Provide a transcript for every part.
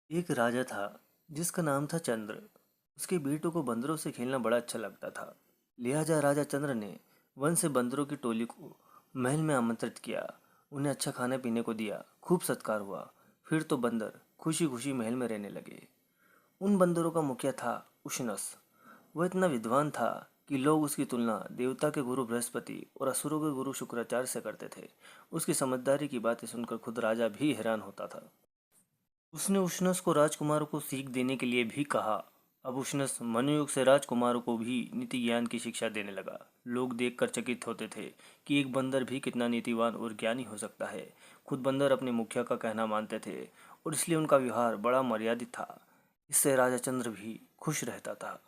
एक राजा था जिसका नाम था चंद्र। उसके बेटों को बंदरों से खेलना बड़ा अच्छा लगता था। लिहाजा राजा चंद्र ने वन से बंदरों की टोली को महल में आमंत्रित किया। उन्हें अच्छा खाने पीने को दिया, खूब सत्कार हुआ। फिर तो बंदर खुशी खुशी महल में रहने लगे। उन बंदरों का मुखिया था उशनस। वह इतना विद्वान था कि लोग उसकी तुलना देवता के गुरु बृहस्पति और असुरों के गुरु शुक्राचार्य से करते थे। उसकी समझदारी की बातें सुनकर खुद राजा भी हैरान होता था। उसने उशनस को राजकुमारों को सीख देने के लिए भी कहा। अब उशनस मनुयुग से राजकुमारों को भी नीति ज्ञान की शिक्षा देने लगा। लोग देखकर चकित होते थे कि एक बंदर भी कितना नीतिवान और ज्ञानी हो सकता है। खुद बंदर अपने मुखिया का कहना मानते थे और इसलिए उनका व्यवहार बड़ा मर्यादित था। इससे राजा चंद्र भी खुश रहता था।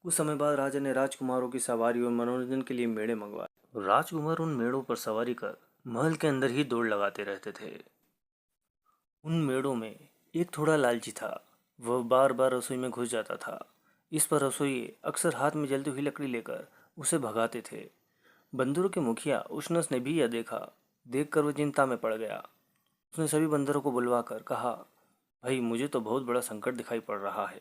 कुछ समय बाद राजा ने राजकुमारों की सवारी और मनोरंजन के लिए मेड़े मंगवाए। राजकुमार उन मेड़ों पर सवारी कर महल के अंदर ही दौड़ लगाते रहते थे। उन मेड़ों में एक थोड़ा लालची था। वह बार बार रसोई में घुस जाता था। इस पर रसोइये अक्सर हाथ में जलती हुई लकड़ी लेकर उसे भगाते थे। बंदरों के मुखिया उशनस ने भी यह देखा। देखकर वह चिंता में पड़ गया। उसने सभी बंदरों को बुलवाकर कहा, भाई मुझे तो बहुत बड़ा संकट दिखाई पड़ रहा है।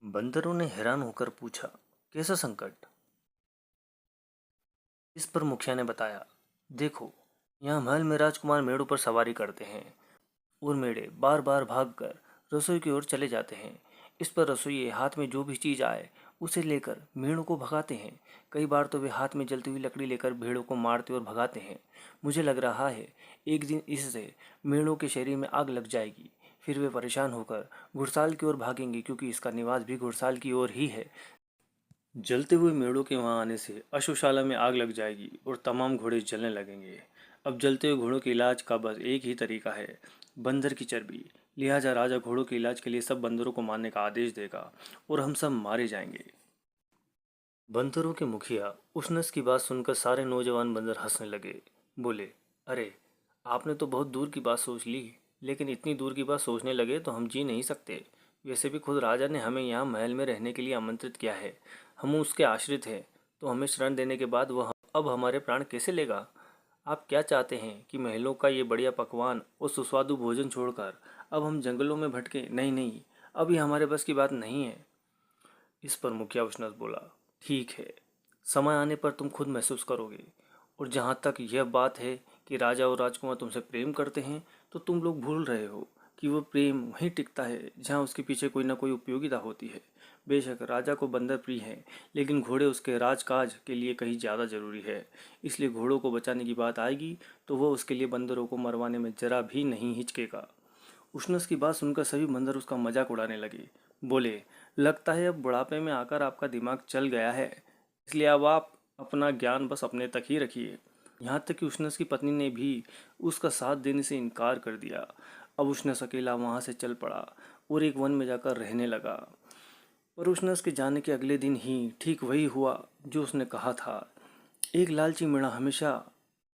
बंदरों ने हैरान होकर पूछा, कैसा संकट? इस पर मुखिया ने बताया, देखो, यहाँ महल में राजकुमार मेड़ों पर सवारी करते हैं और मेढे बार बार भागकर रसोई की ओर चले जाते हैं। इस पर रसोइये हाथ में जो भी चीज आए उसे लेकर मेढ़ों को भगाते हैं। कई बार तो वे हाथ में जलती हुई लकड़ी लेकर भेड़ों को मारते और भगाते हैं। मुझे लग रहा है एक दिन इससे मेढ़ों के शरीर में आग लग जाएगी। फिर वे परेशान होकर घुड़साल की ओर भागेंगे, क्योंकि इसका निवास भी घुड़साल की ओर ही है। जलते हुए मेढ़ों के वहां आने से अश्वशाला में आग लग जाएगी और तमाम घोड़े जलने लगेंगे। अब जलते हुए घोड़ों के इलाज का बस एक ही तरीका है, बंदर की चर्बी। लिहाजा राजा घोड़ों के इलाज के लिए सब बंदरों को मारने का आदेश देगा और हम सब मारे जाएंगे। बंदरों के मुखिया उशनस की बात सुनकर सारे नौजवान बंदर हंसने लगे। बोले, अरे, आपने तो बहुत दूर की बात सोच ली, लेकिन इतनी दूर की बात सोचने लगे तो हम जी नहीं सकते। वैसे भी खुद राजा ने हमें यहाँ महल में रहने के लिए आमंत्रित किया है। हम उसके आश्रित हैं, तो हमें शरण देने के बाद वह अब हमारे प्राण कैसे लेगा? आप क्या चाहते हैं कि महलों का ये बढ़िया पकवान और सुस्वादु भोजन छोड़कर अब हम जंगलों में भटके? नहीं नहीं, अब ये हमारे बस की बात नहीं है। इस पर मुखिया उशनस बोला, ठीक है, समय आने पर तुम खुद महसूस करोगे। और जहाँ तक यह बात है कि राजा और राजकुमार तुमसे प्रेम करते हैं, तो तुम लोग भूल रहे हो कि वह प्रेम वहीं टिकता है जहाँ उसके पीछे कोई ना कोई उपयोगिता होती है। बेशक राजा को बंदर प्रिय है, लेकिन घोड़े उसके राजकाज के लिए कहीं ज़्यादा जरूरी है। इसलिए घोड़ों को बचाने की बात आएगी तो वह उसके लिए बंदरों को मरवाने में जरा भी नहीं हिचकेगा। उशनस की बात सुनकर सभी बंदर उसका मजाक उड़ाने लगे। बोले, लगता है अब बुढ़ापे में आकर आपका दिमाग चल गया है, इसलिए अब आप अपना ज्ञान बस अपने तक ही रखिए। यहाँ तक कि उशनस की पत्नी ने भी उसका साथ देने से इनकार कर दिया। अब उशनस अकेला वहाँ से चल पड़ा और एक वन में जाकर रहने लगा। पर उशनस के जाने के अगले दिन ही ठीक वही हुआ जो उसने कहा था। एक लालची मेढ़ा हमेशा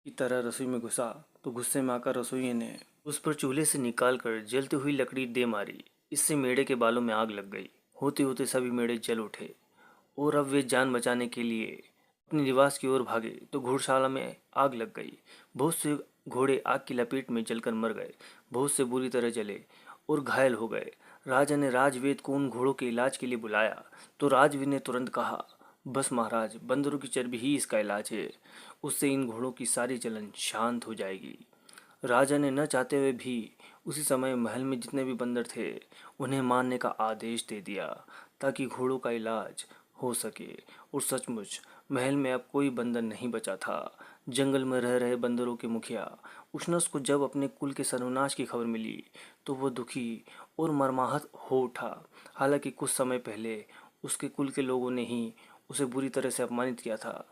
की तरह रसोई में घुसा, तो गुस्से में आकर रसोइये ने उस पर चूल्हे से निकाल कर जलती हुई लकड़ी दे मारी। इससे मेढ़े के बालों में आग लग गई। होते होते सभी मेढ़े जल उठे और अब वे जान बचाने के लिए अपने निवास की ओर भागे, तो घोड़शाला में आग लग गई। बहुत से घोड़े आग की लपेट में जलकर मर गए। बहुत से बुरी तरह जले और घायल हो गए। राजा ने राजवेद को उन घोड़ों के इलाज के लिए बुलाया, तो राजवीर ने तुरंत कहा, बस महाराज, बंदरों की चर्बी ही इसका इलाज है। उससे इन घोड़ों की सारी जलन शांत हो जाएगी। राजा ने न चाहते हुए भी उसी समय महल में जितने भी बंदर थे उन्हें मारने का आदेश दे दिया, ताकि घोड़ों का इलाज हो सके। और सचमुच महल में अब कोई बंदर नहीं बचा था। जंगल में रह रहे बंदरों के मुखिया उशनस को जब अपने कुल के सर्वनाश की खबर मिली, तो वह दुखी और मर्माहत हो उठा। हालांकि कुछ समय पहले उसके कुल के लोगों ने ही उसे बुरी तरह से अपमानित किया था,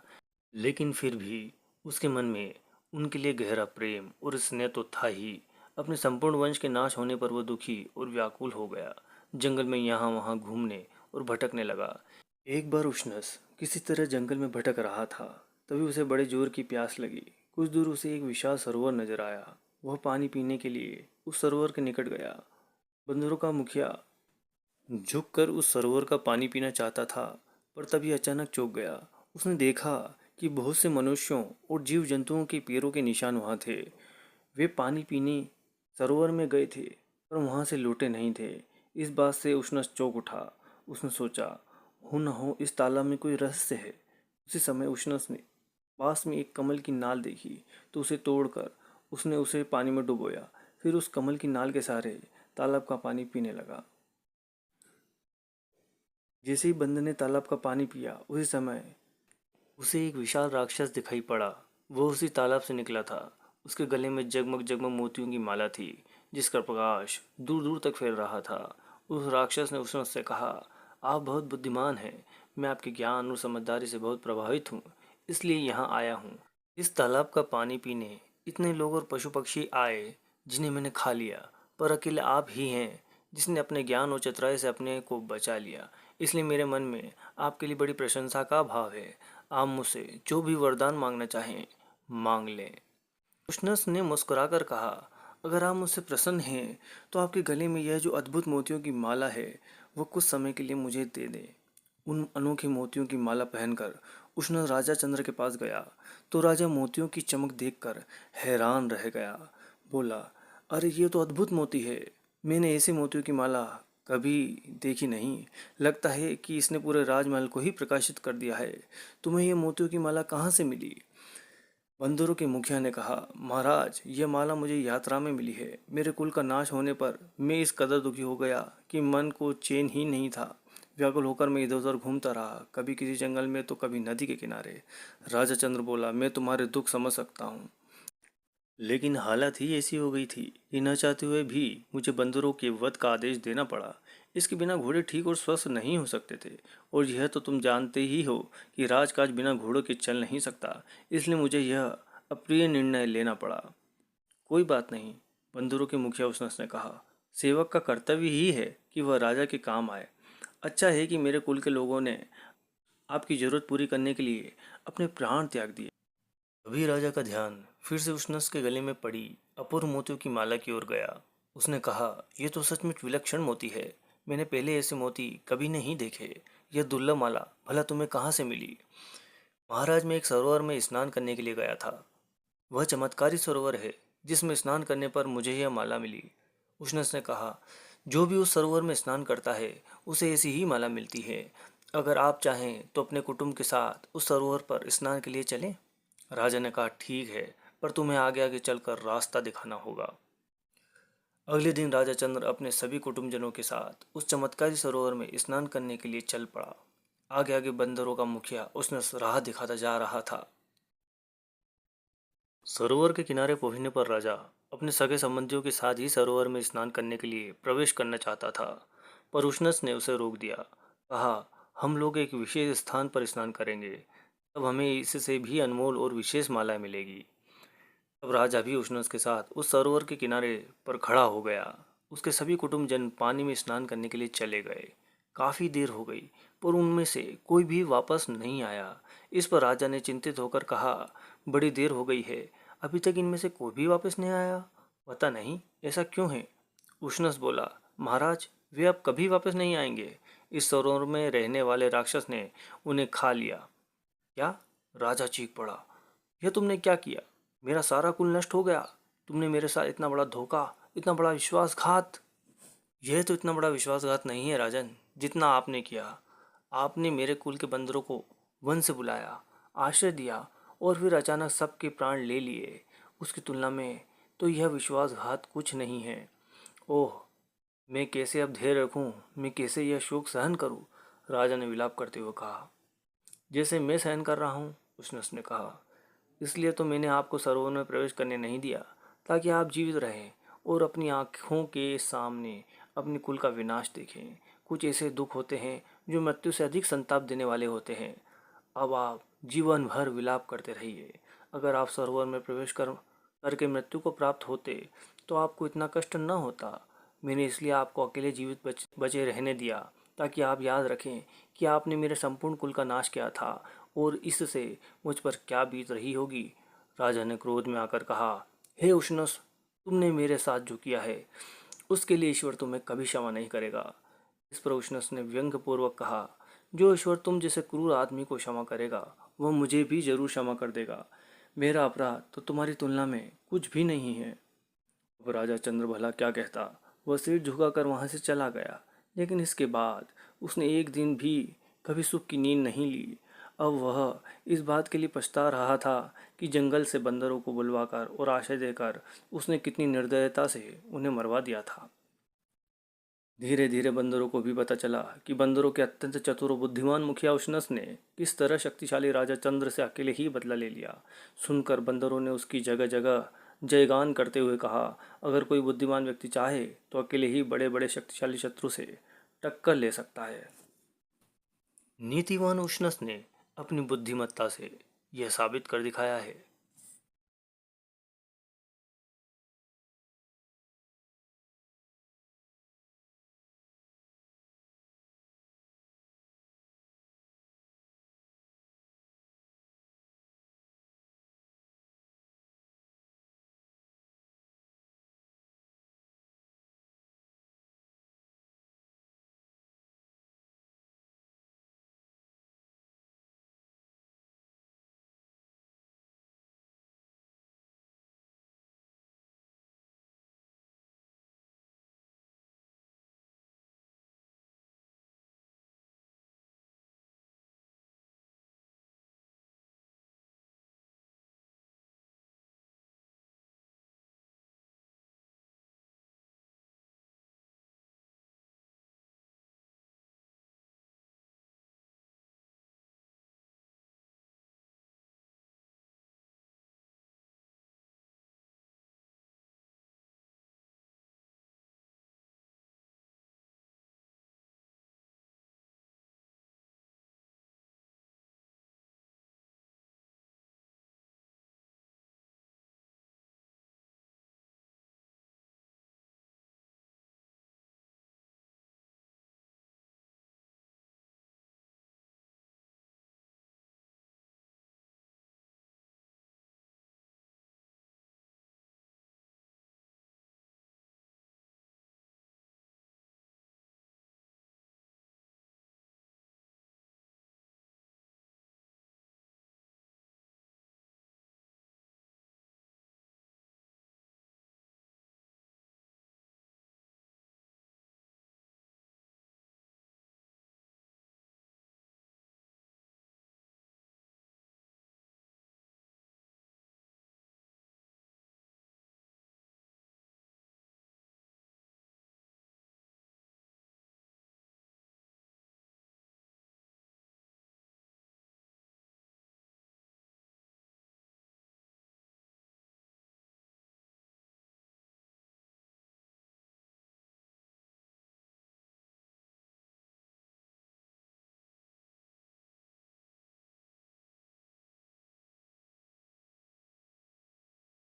लेकिन फिर भी उसके मन में उनके लिए गहरा प्रेम और स्नेह तो था ही। अपने संपूर्ण वंश के नाश होने पर वह दुखी और व्याकुल हो गया। जंगल में यहाँ वहाँ घूमने और भटकने लगा। एक बार उशनस किसी तरह जंगल में भटक रहा था। तभी उसे बड़े जोर की प्यास लगी। कुछ दूर उसे एक विशाल सरोवर नजर आया। वह पानी पीने के लिए उस सरोवर के निकट गया। बंदरों का मुखिया झुककर उस सरोवर का पानी पीना चाहता था, पर तभी अचानक चौंक गया। उसने देखा कि बहुत से मनुष्यों और जीव जंतुओं के पैरों के निशान वहां थे। वे पानी पीने सरोवर में गए थे पर वहाँ से लौटे नहीं थे। इस बात से उष्णस चौंक उठा। उसने सोचा, हो न हो इस तालाब में कोई रहस्य है। उसी समय उष्णस ने पास में एक कमल की नाल देखी तो उसे तोड़कर उसने उसे पानी में डुबोया। फिर उस कमल की नाल के सहारे तालाब का पानी पीने लगा। जैसे ही बंदर ने तालाब का पानी पिया उसी समय उसे एक विशाल राक्षस दिखाई पड़ा। वो उसी तालाब से निकला था। उसके गले में जगमग जगमग मोतियों की माला थी जिसका प्रकाश दूर दूर तक फैल रहा था। उस राक्षस ने उससे कहा, आप बहुत बुद्धिमान हैं। मैं आपके ज्ञान और समझदारी से बहुत प्रभावित हूँ, इसलिए यहाँ आया हूँ। इस तालाब का पानी पीने इतने लोग और पशु पक्षी आए जिन्हें मैंने खा लिया, पर अकेले आप ही हैं जिसने अपने ज्ञान और चतुराई से अपने को बचा लिया। इसलिए मेरे मन में आपके लिए बड़ी प्रशंसा का भाव है। आप मुझसे जो भी वरदान मांगना चाहें मांग लें। कृष्णस ने मुस्कुराकर कहा, अगर आप मुझसे प्रसन्न हैं तो आपके गले में यह जो अद्भुत मोतियों की माला है वो कुछ समय के लिए मुझे दे दें। उन अनोखे मोतियों की माला पहनकर उष्ण राजा चंद्र के पास गया तो राजा मोतियों की चमक देखकर हैरान रह गया। बोला, अरे ये तो अद्भुत मोती है। मैंने ऐसी मोतियों की माला कभी देखी नहीं। लगता है कि इसने पूरे राजमहल को ही प्रकाशित कर दिया है। तुम्हें ये मोतियों की माला कहाँ से मिली? बंदरों के मुखिया ने कहा, महाराज यह माला मुझे यात्रा में मिली है। मेरे कुल का नाश होने पर मैं इस कदर दुखी हो गया कि मन को चैन ही नहीं था। व्याकुल होकर मैं इधर उधर घूमता रहा, कभी किसी जंगल में तो कभी नदी के किनारे। राजा चंद्र बोला, मैं तुम्हारे दुख समझ सकता हूँ, लेकिन हालत ही ऐसी हो गई थी कि न चाहते हुए भी मुझे बंदरों के वध का आदेश देना पड़ा। इसके बिना घोड़े ठीक और स्वस्थ नहीं हो सकते थे, और यह तो तुम जानते ही हो कि राजकाज बिना घोड़ों के चल नहीं सकता। इसलिए मुझे यह अप्रिय निर्णय लेना पड़ा। कोई बात नहीं, बंदरों के मुखिया उसनस ने कहा, सेवक का कर्तव्य ही है कि वह राजा के काम आए। अच्छा है कि मेरे कुल के लोगों ने आपकी जरूरत पूरी करने के लिए अपने प्राण त्याग दिए। तभी राजा का ध्यान फिर से उस नस के गले में पड़ी अपूर्व मोतियों की माला की ओर गया। उसने कहा, यह तो सचमुच विलक्षण मोती है। मैंने पहले ऐसे मोती कभी नहीं देखे। यह दुर्लभ माला भला तुम्हें कहाँ से मिली? महाराज, मैं एक सरोवर में स्नान करने के लिए गया था। वह चमत्कारी सरोवर है जिसमें स्नान करने पर मुझे यह माला मिली। उष्णस ने कहा, जो भी उस सरोवर में स्नान करता है उसे ऐसी ही माला मिलती है। अगर आप चाहें तो अपने कुटुंब के साथ उस सरोवर पर स्नान के लिए चलें। राजा ने कहा, ठीक है, पर तुम्हें आगे आगे चलकर रास्ता दिखाना होगा। अगले दिन राजा चंद्र अपने सभी कुटुंबजनों के साथ उस चमत्कारी सरोवर में स्नान करने के लिए चल पड़ा। आगे आगे बंदरों का मुखिया उसने राह दिखाता जा रहा था। सरोवर के किनारे पहुंचने पर राजा अपने सगे संबंधियों के साथ ही सरोवर में स्नान करने के लिए प्रवेश करना चाहता था, पर उष्णस ने उसे रोक दिया। कहा, हम लोग एक विशेष स्थान पर स्नान करेंगे, तब हमें इससे भी अनमोल और विशेष मालाएं मिलेगी। तब राजा भी उष्णस के साथ उस सरोवर के किनारे पर खड़ा हो गया। उसके सभी कुटुंबजन पानी में स्नान करने के लिए चले गए। काफी देर हो गई पर उनमें से कोई भी वापस नहीं आया। इस पर राजा ने चिंतित होकर कहा, बड़ी देर हो गई है, अभी तक इनमें से कोई भी वापस नहीं आया। पता नहीं ऐसा क्यों है। उष्णस बोला, महाराज वे अब कभी वापस नहीं आएंगे। इस सरोवर में रहने वाले राक्षस ने उन्हें खा लिया। क्या? राजा चीख पड़ा, यह तुमने क्या किया? मेरा सारा कुल नष्ट हो गया। तुमने मेरे साथ इतना बड़ा धोखा, इतना बड़ा विश्वासघात। यह तो इतना बड़ा विश्वासघात नहीं है राजन, जितना आपने किया। आपने मेरे कुल के बंदरों को वन से बुलाया, आश्रय दिया और फिर अचानक सबके प्राण ले लिए। उसकी तुलना में तो यह विश्वासघात कुछ नहीं है। ओह, मैं कैसे अब धैर्य रखूं, मैं कैसे यह शोक सहन करूं? राजा ने विलाप करते हुए कहा। जैसे मैं सहन कर रहा हूँ, उसने कहा। इसलिए तो मैंने आपको सरोवर में प्रवेश करने नहीं दिया, ताकि आप जीवित रहें और अपनी आँखों के सामने अपने कुल का विनाश देखें। कुछ ऐसे दुख होते हैं जो मृत्यु से अधिक संताप देने वाले होते हैं। अब आप जीवन भर विलाप करते रहिए। अगर आप सरोवर में प्रवेश करके मृत्यु को प्राप्त होते तो आपको इतना कष्ट न होता। मैंने इसलिए आपको अकेले जीवित बचे रहने दिया, ताकि आप याद रखें कि आपने मेरे संपूर्ण कुल का नाश किया था और इससे मुझ पर क्या बीत रही होगी। राजा ने क्रोध में आकर कहा, हे उष्णस, तुमने मेरे साथ जो किया है उसके लिए ईश्वर तुम्हें कभी क्षमा नहीं करेगा। इस पर उष्णस ने व्यंग्यपूर्वक कहा, जो ईश्वर तुम जैसे क्रूर आदमी को क्षमा करेगा वह मुझे भी जरूर क्षमा कर देगा। मेरा अपराध तो तुम्हारी तुलना में कुछ भी नहीं है। अब राजा चंद्र भला क्या कहता। वह सिर झुकाकर वहां से चला गया। लेकिन इसके बाद उसने एक दिन भी कभी सुख की नींद नहीं ली। अब वह इस बात के लिए पछता रहा था कि जंगल से बंदरों को बुलवाकर और आशा देकर उसने कितनी निर्दयता से उन्हें मरवा दिया था। धीरे धीरे बंदरों को भी पता चला कि बंदरों के अत्यंत चतुर और बुद्धिमान मुखिया उशनस ने किस तरह शक्तिशाली राजा चंद्र से अकेले ही बदला ले लिया। सुनकर बंदरों ने उसकी जगह जगह जयगान करते हुए कहा, अगर कोई बुद्धिमान व्यक्ति चाहे तो अकेले ही बड़े बड़े शक्तिशाली शत्रु से टक्कर ले सकता है। नीतिवान उशनस ने अपनी बुद्धिमत्ता से यह साबित कर दिखाया है